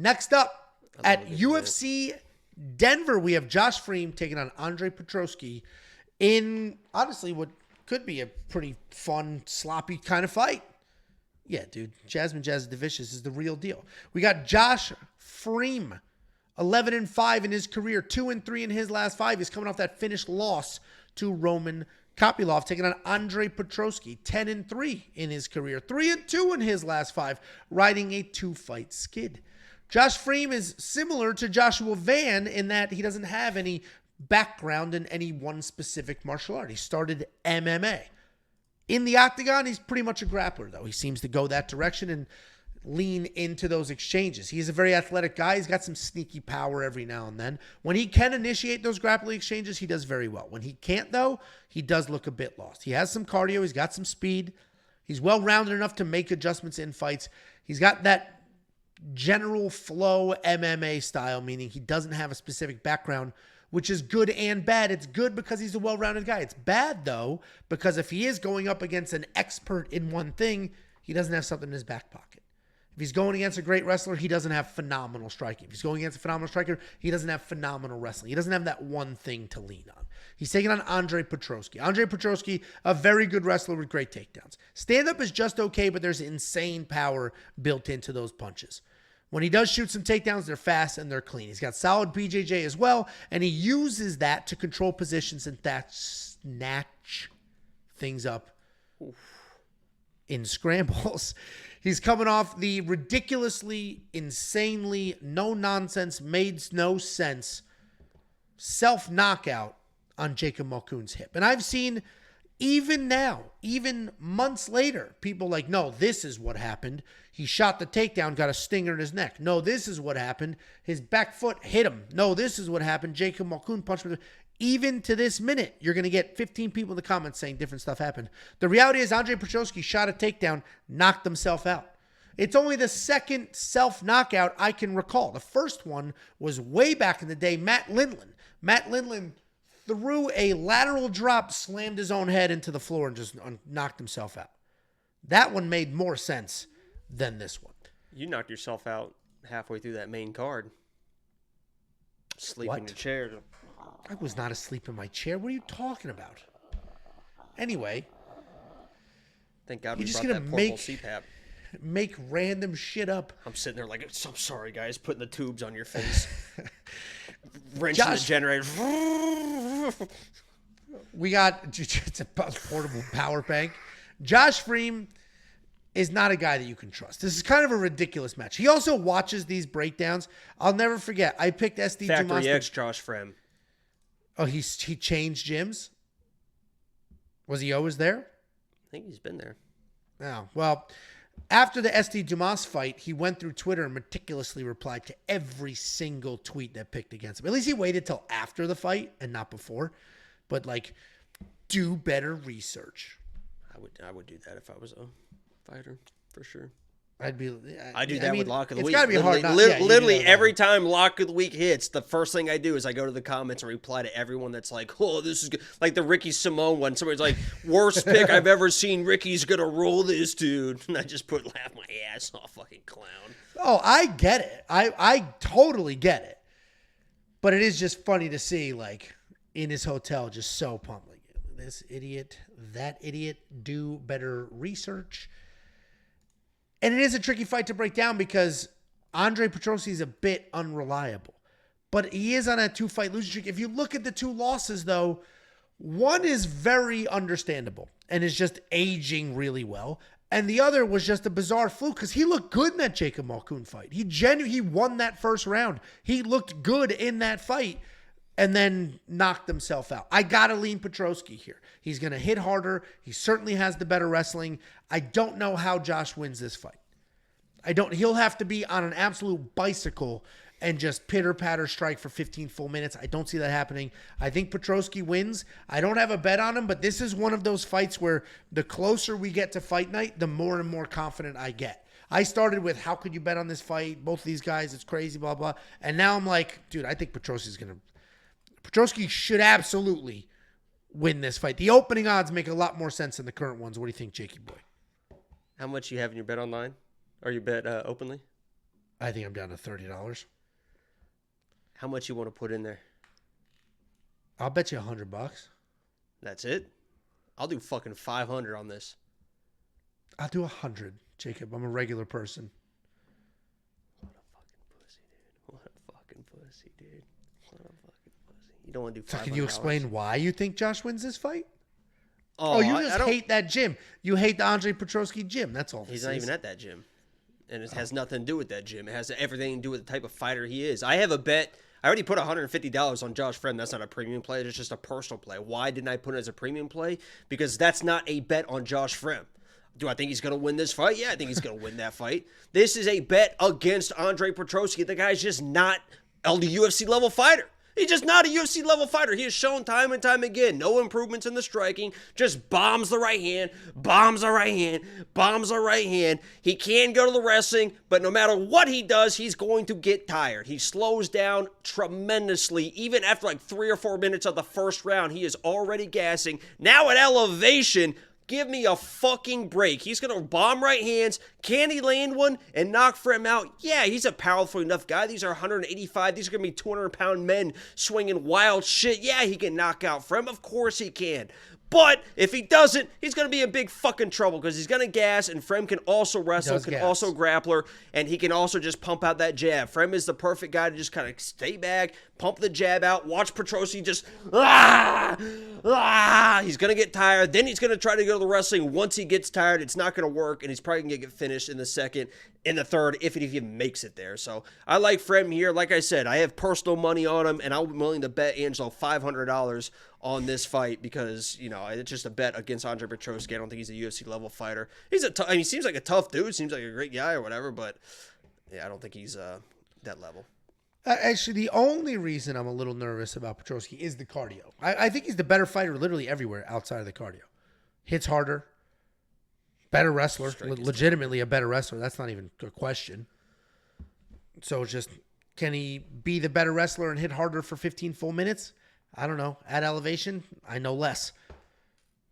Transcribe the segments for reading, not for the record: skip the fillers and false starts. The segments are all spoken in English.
Next up, at UFC Denver, we have Josh Fremd taking on Andre Petroski in, honestly, what could be a pretty fun, sloppy kind of fight. Yeah, dude. Jasmine Jazz Divicious is the real deal. We got Josh Fremd, 11-5 in his career, 2-3 in his last 5. He's coming off that finished loss to Roman Kopylov, taking on Andre Petroski, 10-3 in his career, 3-2 in his last 5, riding a 2-fight skid. Josh Fremd is similar to Joshua Van in that he doesn't have any background in any one specific martial art. He started MMA. In the octagon, he's pretty much a grappler, though. He seems to go that direction and lean into those exchanges. He's a very athletic guy. He's got some sneaky power every now and then. When he can initiate those grappling exchanges, he does very well. When he can't, though, he does look a bit lost. He has some cardio. He's got some speed. He's well-rounded enough to make adjustments in fights. He's got that general flow MMA style, meaning he doesn't have a specific background, which is good and bad. It's good because he's a well-rounded guy. It's bad, though, because if he is going up against an expert in one thing, he doesn't have something in his back pocket. If he's going against a great wrestler, he doesn't have phenomenal striking. If he's going against a phenomenal striker, he doesn't have phenomenal wrestling. He doesn't have that one thing to lean on. He's taking on Andre Petroski. Andre Petroski, a very good wrestler with great takedowns. Stand-up is just okay, but there's insane power built into those punches. When he does shoot some takedowns, they're fast and they're clean. He's got solid BJJ as well, and he uses that to control positions and snatch things up in scrambles. He's coming off the ridiculously, insanely, no-nonsense, made no sense self-knockout on Jacob Malkoun's hip. And I've seen, even now, even months later, people like, no, this is what happened. He shot the takedown, got a stinger in his neck. No, this is what happened. His back foot hit him. No, this is what happened. Jacob Malkoun punched him. Even to this minute, you're going to get 15 people in the comments saying different stuff happened. The reality is Andre Petroski shot a takedown, knocked himself out. It's only the second self-knockout I can recall. The first one was way back in the day, Matt Lindland. Matt Lindland threw a lateral drop, slammed his own head into the floor, and just knocked himself out. That one made more sense than this one. You knocked yourself out halfway through that main card. Sleep in your chair. I was not asleep in my chair. What are you talking about? Anyway. Thank God we brought that portable CPAP. Make random shit up. I'm sitting there like, I'm sorry, guys, putting the tubes on your face. Wrenching the generator. We got, it's a portable power bank. Josh Fremd is not a guy that you can trust. This is kind of a ridiculous match. He also watches these breakdowns. I'll never forget. I picked SD Factory X Josh Fremd. Oh, he changed gyms? Was he always there? I think he's been there. Oh, well, after the SD Dumas fight, he went through Twitter and meticulously replied to every single tweet that picked against him. At least he waited till after the fight and not before. But, like, do better research. I would do that if I was a fighter, for sure. I do that with Lock of the Week. It's got to be hard. Literally every time Lock of the Week hits, the first thing I do is I go to the comments and reply to everyone that's like, oh, this is good. Like the Ricky Simone one. Somebody's like, worst pick I've ever seen. Ricky's going to roll this dude. And I just laugh my ass off, fucking clown. Oh, I get it. I totally get it. But it is just funny to see, like, in his hotel, just so pumped. Like, this idiot, that idiot, do better research. And it is a tricky fight to break down because Andre Petroski is a bit unreliable. But he is on a 2-fight losing streak. If you look at the 2 losses, though, one is very understandable and is just aging really well. And the other was just a bizarre fluke because he looked good in that Jacob Malkoun fight. He won that first round. He looked good in that fight and then knocked himself out. I got to lean Petroski here. He's going to hit harder. He certainly has the better wrestling. I don't know how Josh wins this fight. He'll have to be on an absolute bicycle and just pitter-patter strike for 15 full minutes. I don't see that happening. I think Petroski wins. I don't have a bet on him, but this is one of those fights where the closer we get to fight night, the more and more confident I get. I started with, how could you bet on this fight? Both of these guys, it's crazy, blah, blah. And now I'm like, dude, I think Petroski should absolutely win this fight. The opening odds make a lot more sense than the current ones. What do you think, Jakey boy? How much you have in your bet online? Or you bet openly? I think I'm down to $30. How much you want to put in there? I'll bet you $100. That's it? I'll do fucking 500 on this. I'll do 100, Jacob. I'm a regular person. What a fucking pussy, dude. What a fucking pussy, dude. What a fucking pussy. You don't want to do 500. Can you explain why you think Josh wins this fight? Oh, you just hate that gym. You hate the Andre Petroski gym. That's all. He's not even at that gym. And it has nothing to do with that gym. It has everything to do with the type of fighter he is. I have a bet. I already put $150 on Josh Fremd. That's not a premium play. It's just a personal play. Why didn't I put it as a premium play? Because that's not a bet on Josh Fremd. Do I think he's going to win this fight? Yeah, I think he's going to win that fight. This is a bet against Andre Petroski. The guy's just not a UFC level fighter. He's just not a UFC level fighter. He has shown time and time again, no improvements in the striking, just bombs the right hand, bombs the right hand, bombs the right hand. He can go to the wrestling, but no matter what he does, he's going to get tired. He slows down tremendously. Even after like 3 or 4 minutes of the first round, he is already gassing. Now at elevation, give me a fucking break. He's going to bomb right hands. Can he land one and knock Fremd out? Yeah, he's a powerful enough guy. These are 185. These are going to be 200-pound men swinging wild shit. Yeah, he can knock out Fremd. Of course he can. But if he doesn't, he's going to be in big fucking trouble because he's going to gas, and Fremd can also wrestle, can also grappler, and he can also just pump out that jab. Fremd is the perfect guy to just kind of stay back, pump the jab out, watch Petroski just, he's going to get tired. Then he's going to try to go to the wrestling. Once he gets tired, it's not going to work, and he's probably going to get finished in the second, in the third, if it even makes it there. So I like Fremd here. Like I said, I have personal money on him, and I'm willing to bet Angelo $500 on this fight because, you know, it's just a bet against Andre Petroski. I don't think he's a UFC level fighter. He seems like a tough dude, seems like a great guy or whatever, but yeah, I don't think he's that level. Actually, the only reason I'm a little nervous about Petroski is the cardio. I think he's the better fighter literally everywhere outside of the cardio. Hits harder, better wrestler, legitimately a better wrestler. That's not even a question. So it's just, can he be the better wrestler and hit harder for 15 full minutes? I don't know. At elevation, I know less.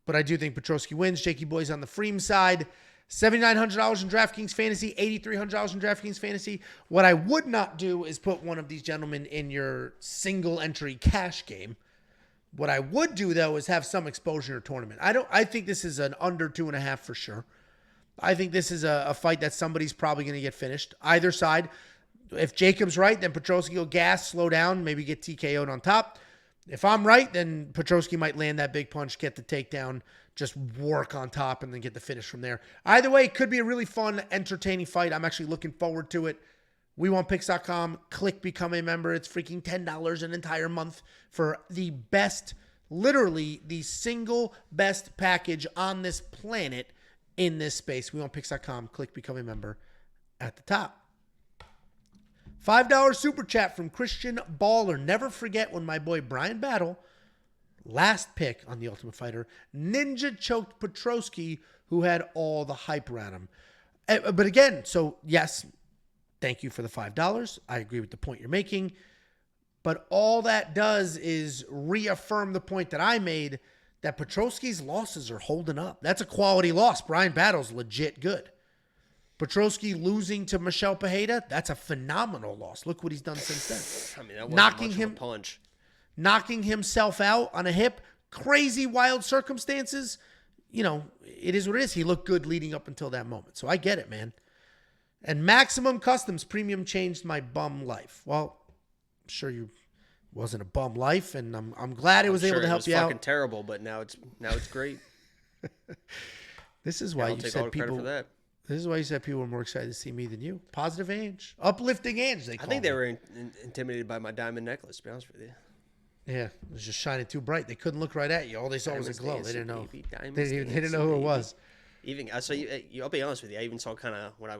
But I do think Petroski wins. Jakey Boy's on the Fremd side. $7,900 in DraftKings Fantasy, $8,300 in DraftKings Fantasy. What I would not do is put one of these gentlemen in your single entry cash game. What I would do, though, is have some exposure to tournament. I think this is an under 2.5 for sure. I think this is a fight that somebody's probably going to get finished. Either side. If Jacob's right, then Petroski will gas, slow down, maybe get TKO'd on top. If I'm right, then Petroski might land that big punch, get the takedown, just work on top, and then get the finish from there. Either way, it could be a really fun, entertaining fight. I'm actually looking forward to it. WeWantPicks.com. Click Become a Member. It's freaking $10 an entire month for the best, literally the single best package on this planet in this space. WeWantPicks.com. Click Become a Member at the top. $5 super chat from Christian Baller. Never forget when my boy Brian Battle, last pick on The Ultimate Fighter, ninja choked Petroski, who had all the hype around him. But again, so yes, thank you for the $5. I agree with the point you're making. But all that does is reaffirm the point that I made that Petroski's losses are holding up. That's a quality loss. Brian Battle's legit good. Petroski losing to Michel Pereira, that's a phenomenal loss. Look what he's done since then. I mean, that wasn't much of a punch. Knocking himself out on a hip, crazy wild circumstances. You know, it is what it is. He looked good leading up until that moment. So I get it, man. And Maximum Customs Premium changed my bum life. Well, I'm sure you wasn't a bum life, and I'm glad it was able to help you out. It was fucking terrible, but now it's great. This is why you said people. For that. This is why you said people were more excited to see me than you. Positive Ange. Uplifting Ange, they call I think me. they were intimidated by my diamond necklace, to be honest with you. Yeah, it was just shining too bright. They couldn't look right at you. All they saw was a glow. They didn't know. They didn't know who it was. Even I saw you. I'll be honest with you. I even saw kind of when I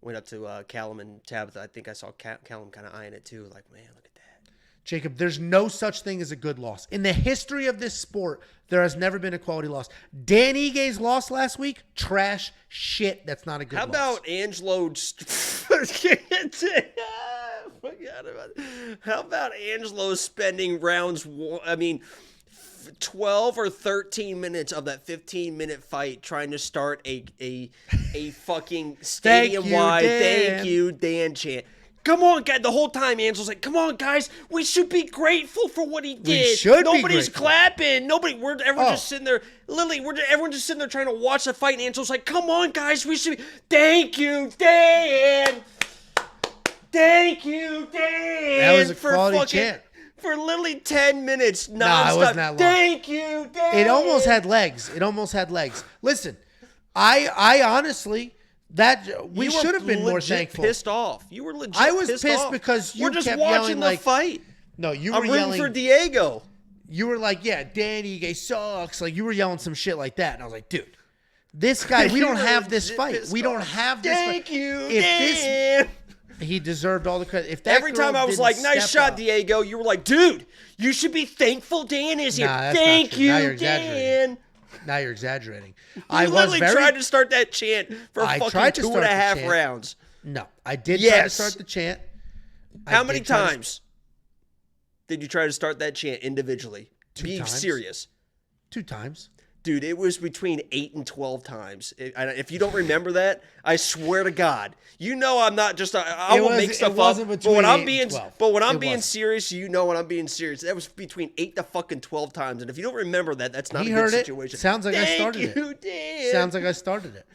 went up to Callum and Tabitha. I think I saw Callum kind of eyeing it too. Like, man, look at that. Jacob, there's no such thing as a good loss. In the history of this sport, there has never been a quality loss. Dan Ige's loss last week, trash shit. That's not a good loss. How about Angelo? Forgot about it. How about Angelo spending rounds? I mean, 12 or 13 minutes of that 15-minute fight trying to start a fucking stadium-wide thank you, Dan chant. Come on, guys. The whole time, Angel's like, come on, guys. We should be grateful for what he did. Nobody's clapping. Everyone's just sitting there. Lily, everyone's just sitting there trying to watch the fight, and Angel's like, come on, guys. We should be. Thank you, Dan. Thank you, Dan. That was a quality chant. For literally 10 minutes nonstop. Nah, it wasn't that long. Thank you, Dan. It almost had legs. Listen, I honestly, we should have been more thankful. Pissed off. You were legit. I was pissed pissed off. because you We're just kept watching yelling the like fight. No, you were I'm yelling rooting for Diego. You were like, yeah, Danny Gay sucks. Like you were yelling some shit like that, and I was like, dude, this guy, we don't have this fight. We don't have this. Thank you, Dan. He deserved all the credit. If that every time I was like, "Nice shot, Diego," you were like, "Dude, you should be thankful Dan is here." Thank you, Dan. Now you're exaggerating. I literally tried to start that chant for fucking 2.5 rounds. No, I did try to start the chant. How many times did you try to start that chant individually? Be serious. 2 times. Dude, it was between 8 and 12 times. If you don't remember that, I swear to God, you know I'm not just. I will make stuff up. But when I'm being serious, you know when I'm being serious. That was between 8 to fucking 12 times. And if you don't remember that, that's not a good situation. Sounds like I started it. Thank you, Dan. Sounds like I started it.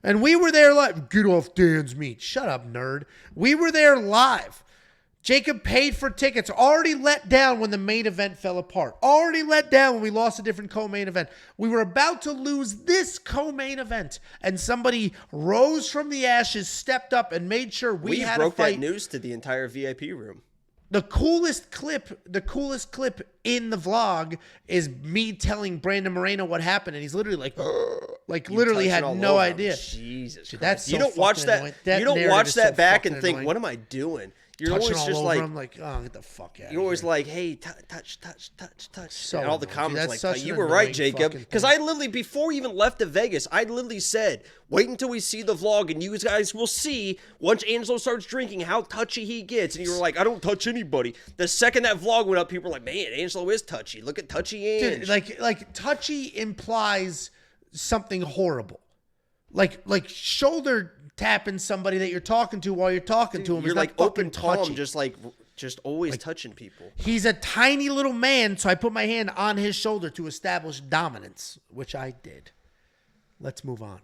And we were there live. Get off Dan's meat. Shut up, nerd. We were there live. Jacob paid for tickets, already let down when the main event fell apart. Already let down when we lost a different co-main event. We were about to lose this co-main event, and somebody rose from the ashes, stepped up, and made sure we had a fight. We broke that news to the entire VIP room. The coolest clip in the vlog is me telling Brandon Moreno what happened, and he's literally literally had no idea. Jesus Christ. That's so you don't watch that. You don't watch that back and think, annoying. "What am I doing?" You're touching always just all like, over him, like, oh, get the fuck out. You're always like, hey, touch. So and all the annoying. comments Dude, like, you were right, Jacob. Because I literally, before we even left to Vegas, I literally said, wait until we see the vlog and you guys will see once Angelo starts drinking how touchy he gets. And you were like, I don't touch anybody. The second that vlog went up, people were like, man, Angelo is touchy. Look at touchy Ange. Dude, like touchy implies something horrible. Like shoulder tapping somebody that you're talking to while you're talking to him. You're is like not open touchy. palm, just always touching people. He's a tiny little man, so I put my hand on his shoulder to establish dominance, which I did. Let's move on.